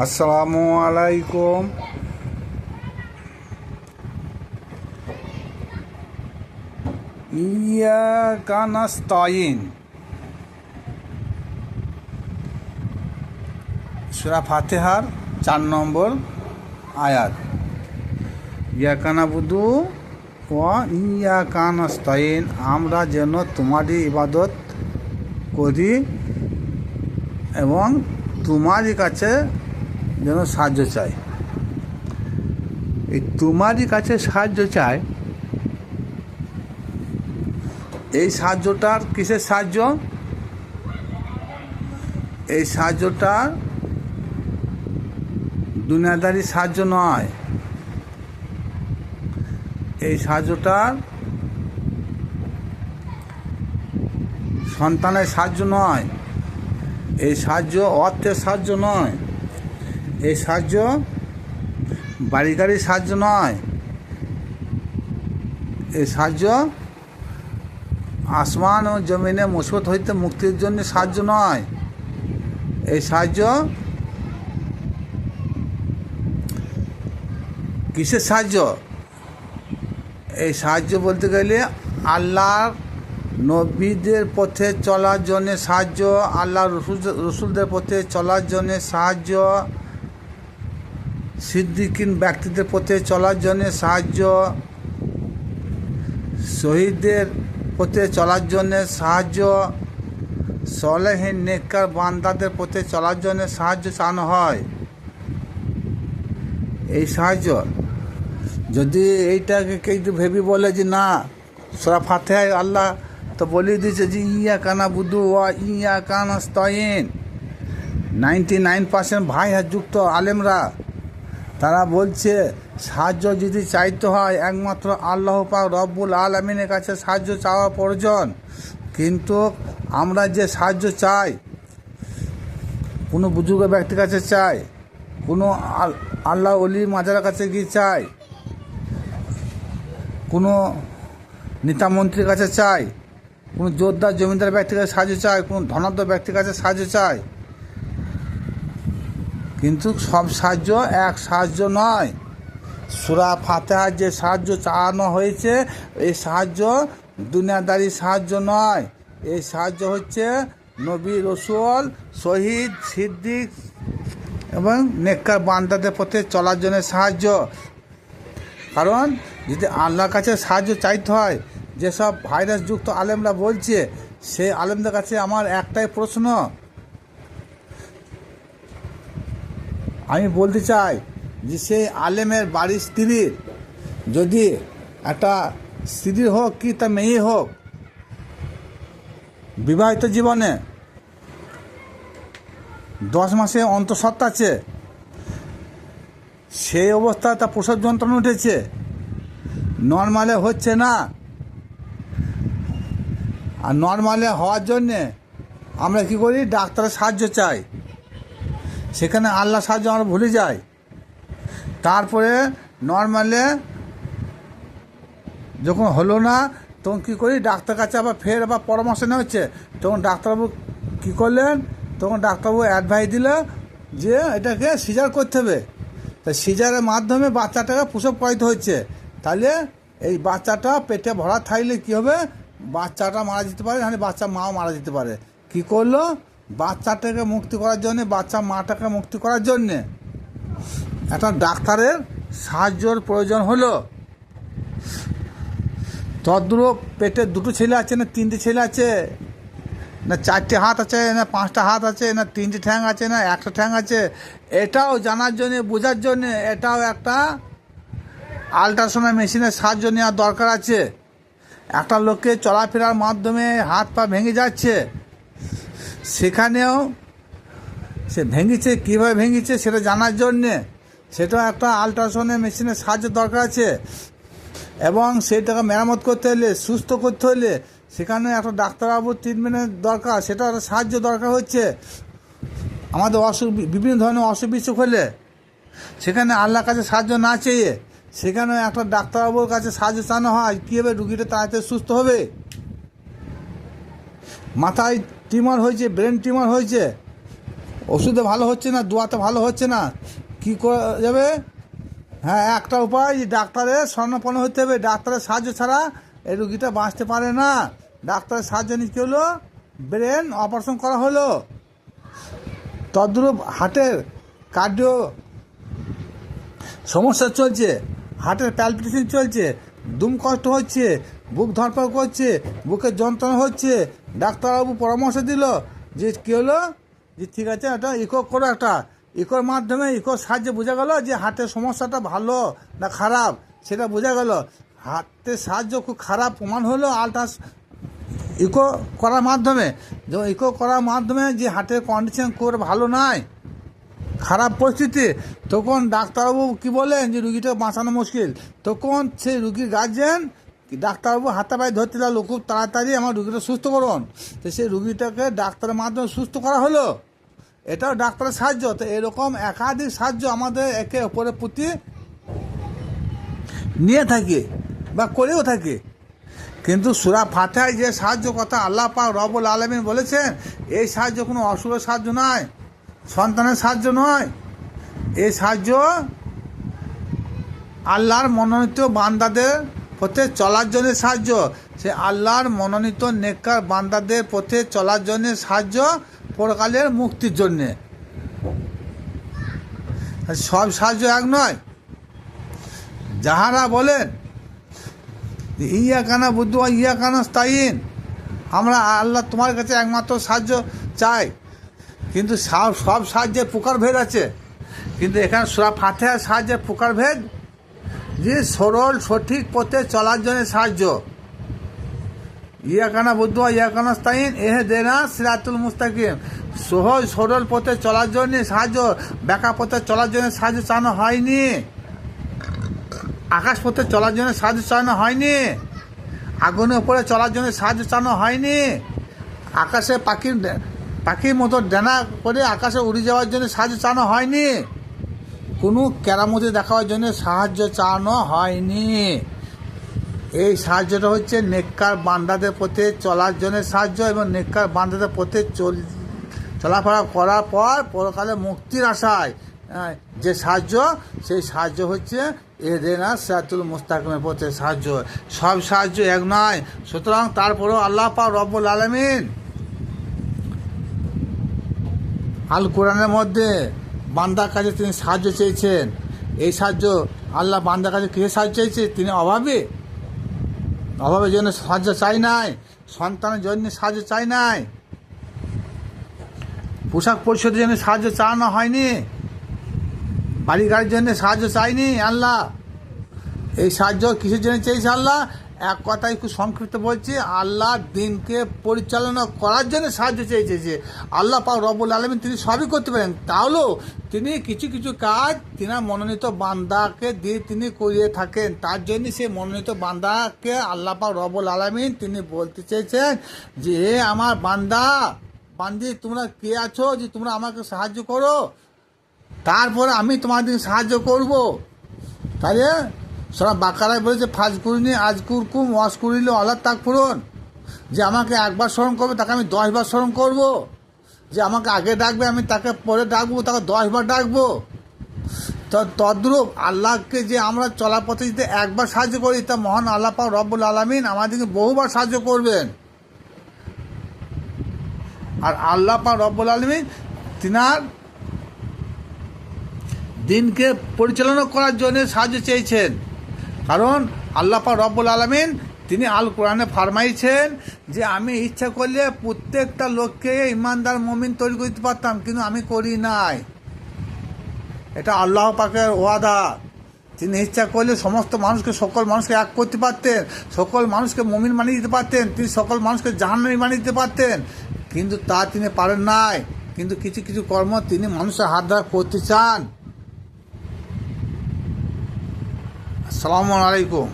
আসসালামু আলাইকুম। ইয়াকা নাস্তাইন, সূরা ফাতিহার 4 নম্বর আয়াত। ইয়াকা নাবুদু ওয়া ইয়াকা নাস্তাইন, আমরা যেন তোমারই ইবাদত করি এবং তোমারই কাছে যেন সাহায্য চাই। এই তোমারই কাছে সাহায্য চাই, এই সাহায্যটার কিসের সাহায্য? এই সাহায্যটা দুনিয়াদারি সাহায্য নয়, এই সাহায্যটা সন্তানের সাহায্য নয়, এই সাহায্য অর্থের সাহায্য নয়, এই সাহায্য বাড়ি গাড়ির সাহায্য নয়, এই সাহায্য আসমান ও জমিনে মুসিবত হইতে মুক্তির জন্য সাহায্য নয়, এই সাহায্য কিসের সাহায্য? এই সাহায্য বলতে গেলে আল্লাহর নবীদের পথে চলার জন্যে সাহায্য, আল্লাহর রসুলদের পথে চলার জন্যে সাহায্য, সিদ্দিকিন ব্যক্তিদের পথে চলার জন্যে সাহায্য, শহীদদের পথে চলার জন্যে সাহায্য, সলেহীন নেককার বান্দাদের পথে চলার জন্যে সাহায্য চানো হয়। এই সাহায্য যদি এইটাকে কেউ ভেবে বলে যে না, সূরা ফাতিহায় আল্লাহ তো বলে দিয়েছে যে ইয়াকা নাবুদু ওয়া ইয়াকা নাস্তাইন। 99% ভাই যুক্ত আলেমরা তারা বলছে সাহায্য যদি চাইতে হয় একমাত্র আল্লাহ পাক রব্বুল আলামিনের কাছে সাহায্য চাওয়া প্রয়োজন। কিন্তু আমরা যে সাহায্য চাই, কোনো বুজুর্গ ব্যক্তির কাছে চাই, কোনো আল্লাহ ওলি মাজারের কাছে গিয়ে চাই, কোনো নেতামন্ত্রীর কাছে চাই, কোনো যোদ্ধা জমিদার ব্যক্তির কাছে সাহায্য চাই, কোনো ধনাঢ্য ব্যক্তির কাছে সাহায্য চাই, কিন্তু সব সাহায্য এক সাহায্য নয়। সূরা ফাতিহার যে সাহায্য চাওয়ানো হয়েছে এই সাহায্য দুনিয়াদারি সাহায্য নয়, এই সাহায্য হচ্ছে নবী, রসুল, শহীদ, সিদ্দিক এবং নেককার বান্দাদের পথে চলার জন্য সাহায্য। কারণ যদি আল্লাহর কাছে সাহায্য চাইতে হয়, যেসব ভাইরাসযুক্ত আলেমরা বলছে, সেই আলেমদের কাছে আমার একটাই প্রশ্ন, আমি বলতে চাই যে সেই আলেমের বাড়ির স্ত্রীর যদি একটা স্ত্রী হোক কি তা মেয়ে হোক, বিবাহিত জীবনে 10 মাসে অন্তঃসত্ত্বা আছে, সেই অবস্থায় তার প্রসব যন্ত্রণা উঠেছে, নর্মালে হচ্ছে না, আর নর্মালে হওয়ার জন্যে আমরা কী করি? ডাক্তারের সাহায্য চাই, সেখানে আল্লাহ সাহায্য আমরা ভুলে যাই। তারপরে নর্মালে যখন হলো না তখন কী করি? ডাক্তার কাছে আবার পরামর্শ নেওয়া হচ্ছে, তখন ডাক্তারবাবু কী করলেন? তখন ডাক্তারবাবু অ্যাডভাইস দিল যে এটাকে সিজার করতে হবে। তা সিজারের মাধ্যমে বাচ্চাটাকে প্রসব করাইতে হচ্ছে। তাহলে এই বাচ্চাটা পেটে ভরা থাকলে কী হবে? বাচ্চাটা মারা যেতে পারে, নাহলে বাচ্চা মাও মারা যেতে পারে। কী করলো? বাচ্চাটাকে মুক্তি করার জন্যে, বাচ্চা মাটাকে মুক্তি করার জন্যে একটা ডাক্তারের সাহায্যর প্রয়োজন হলো। তদ্রূপ পেটে 2টো ছেলে আছে না 3টে ছেলে আছে, না 4টে হাত আছে, না 5টা হাত আছে, না 3টে ঠ্যাং আছে, না 1টা ঠ্যাং আছে, এটাও জানার জন্যে, বোঝার জন্যে এটাও একটা আল্ট্রাসাউন্ড মেশিনের সাহায্য নেওয়ার দরকার আছে। একটা লোককে চলাফেরার মাধ্যমে হাত পা ভেঙে যাচ্ছে, সেখানেও সে ভেঙেছে, কীভাবে ভেঙেছে সেটা জানার জন্যে সেটাও একটা আল্ট্রাসাউন্ড মেশিনের সাহায্য দরকার আছে। এবং সেটাকে মেরামত করতে হলে, সুস্থ করতে হলে সেখানে একটা ডাক্তারবাবুর ট্রিটমেন্টের দরকার, সেটা একটা সাহায্য দরকার হচ্ছে। আমাদের বিভিন্ন ধরনের অসুখ বিসুখ হলে সেখানে আল্লাহর কাছে সাহায্য না চেয়ে সেখানে একটা ডাক্তারবাবুর কাছে সাহায্য চানো হয়, কীভাবে রুগীটা তাড়াতাড়ি সুস্থ হবে। মাথায় টিউমার হয়েছে, ব্রেন টিউমার হয়েছে, ওষুধে ভালো হচ্ছে না, দোয়াতে ভালো হচ্ছে না, কী করা যাবে? হ্যাঁ, একটা উপায়, যে ডাক্তারের শরণাপন্ন হতে হবে। ডাক্তারের সাহায্য ছাড়া এই রুগীটা বাঁচতে পারে না। ডাক্তারের সাহায্য নিয়ে কী হলো? ব্রেন অপারেশন করা হলো। তদ্রূপ হার্টের কার্ডিও সমস্যা চলছে, হার্টের প্যালপিটেশন চলছে, দুম কষ্ট হচ্ছে, বুক ধরপড় করছে, বুকের যন্ত্রণা হচ্ছে। ডাক্তারবাবু পরামর্শ দিল যে কী হলো, যে ঠিক আছে একটা ইকো করো, একটা ইকোর মাধ্যমে, ইকোর সাহায্যে বোঝা গেল যে হার্টের সমস্যাটা ভালো না খারাপ, সেটা বোঝা গেল। হার্টের সাহায্য খুব খারাপ প্রমাণ হলো ইকো করার মাধ্যমে। যেমন ইকো করার মাধ্যমে যে হার্টের কন্ডিশন করে ভালো নয়, খারাপ পরিস্থিতি, তখন ডাক্তারবাবু কী বলেন যে রুগীটাকে বাঁচানো মুশকিল। তখন সেই রুগীর গার্জেন ডাক্তারবাবু হাতে পায়ে ধরতে লাগলো, খুব তাড়াতাড়ি আমার রুগীটা সুস্থ করুন। তো সেই রুগীটাকে ডাক্তারের মাধ্যমে সুস্থ করা হলো। এটাও ডাক্তারের সাহায্য। তো এরকম একাধিক সাহায্য আমাদের একে অপরের প্রতি নিয়ে থাকি বা করেও থাকি। কিন্তু সূরা ফাতিহায় যে সাহায্য কথা আল্লাহ পাক রব্বুল আলামিন বলেছেন, এই সাহায্য কোনো অসুরের সাহায্য নয়, সন্তানের সাহায্য নয়। এই সাহায্য আল্লাহর মনোনীত বান্দাদের পথে চলার জন্য সাহায্য। সে আল্লাহর মনোনীত নেককার বান্দাদের পথে চলার জন্য সাহায্য, পরকালের মুক্তির জন্যে। সব সাহায্য এক নয়। যাহারা বলেন ইয়া কানা বুদ্ধ ইয়া কানা স্তাইন, আমরা আল্লাহ তোমার কাছে একমাত্র সাহায্য চাই, কিন্তু সব সাহায্যের প্রকারভেদ আছে। কিন্তু এখানে সূরা ফাতিহার সাহায্যের প্রকারভেদ, যে সরল সঠিক পথে চলার জন্য সাহায্য। ইয়া কানা বুদ্ধ ইয়া কানা স্তাইন ইহদিনা সিরাতুল মুস্তাকিম, সহজ সরল পথে চলার জন্য সাহায্য। বেঁকা পথে চলার জন্য সাহায্য চানো হয়নি, আকাশ পথে চলার জন্য সাহায্য চানো হয়নি, আগুনের উপরে চলার জন্য সাহায্য চানো হয়নি, আকাশে পাখির মতো ডানা করে আকাশে উড়ে যাওয়ার জন্য সাহায্য চানো হয়নি, কোনো কেরামতি দেখাবার জন্য সাহায্য চানো হয়নি। এই সাহায্যটা হচ্ছে নেককার বান্দাদের পথে চলার জন্য সাহায্য, এবং নেককার বান্দাদের পথে চলাফেরা করার পর পরকালে মুক্তির আশায় যে সাহায্য, সেই সাহায্য হচ্ছে ইহদিনা সিরাতুল মুস্তাকিমের পথে সাহায্য। সব সাহায্য এক নয়। সুতরাং তারপরেও আল্লাহ পাক রব্বুল আলামিন আল কোরআনের মধ্যে বান্দার কাছে তিনি সাহায্য চেয়েছেন। এই সাহায্য আল্লাহ বান্দার কাছে কিসে সাহায্য চেয়েছে? তিনি অভাবের জন্য সাহায্য চাই নাই, সন্তানের জন্য সাহায্য চাই নাই, পোশাক পরিচ্ছদের জন্য সাহায্য চাওয়ানো হয়নি, বাড়ি গাড়ির জন্য সাহায্য চাইনি আল্লাহ। এই সাহায্য কিসের জন্য চেয়েছে আল্লাহ? এক কথায় খুব সংক্ষিপ্ত বলছি, আল্লাহ দিনকে পরিচালনা করার জন্য সাহায্য চেয়েছে। যে আল্লাহ পাক রব্বুল আলামিন তিনি সবই করতে পারেন, তাহলেও তিনি কিছু কিছু কাজ তিনার মনোনীত বান্দাকে দিয়ে তিনি করিয়ে থাকেন। তার জন্য সেই মনোনীত বান্দাকে আল্লাহ পাক রব্বুল আলামিন তিনি বলতে চেয়েছেন যে হে আমার বান্দি, তোমরা কে আছো যে তোমরা আমাকে সাহায্য করো, তারপরে আমি তোমাদের সাহায্য করব। তাহলে সূরা বাকারায় বলেছে ফাজকুরনি আজকুরকুম ওয়াশকুরিল্লাহ আল্লাহ তাকফুরুন, যে আমাকে একবার স্মরণ করবে তাকে আমি 10 বার স্মরণ করব, যে আমাকে আগে ডাকবে আমি তাকে পরে ডাকবো, তাকে 10 বার ডাকবো। তো তদ্রূপ আল্লাহকে যে আমরা চলার পথে যদি একবার সাহায্য করি, তা মহান আল্লাহ পাক রব্বুল আলামিন আমাদেরকে বহুবার সাহায্য করবেন। আর আল্লাহ পাক রব্বুল আলামিন তিনার দিনকে পরিচালনা করার জন্য সাহায্য চেয়েছেন। কারণ আল্লাহ পাক রব্বুল আলামিন তিনি আল কোরআনে ফরমাইছেন যে আমি ইচ্ছা করলে প্রত্যেকটা লোককে ইমানদার মুমিন তৈরি করতে পারতাম, কিন্তু আমি করি নাই। এটা আল্লাহ পাকের ওয়াদা। তিনি ইচ্ছা করলে সমস্ত মানুষকে, সকল মানুষকে এক করতে পারতেন, সকল মানুষকে মুমিন বানিয়ে দিতে পারতেন, তিনি সকল মানুষকে জাহান্নামী বানিয়ে দিতে পারতেন, কিন্তু তা তিনি পারেন নাই। কিন্তু কিছু কিছু কর্ম তিনি মানুষের হাত দ্বারা করতে চান। আসসালামু আলাইকুম।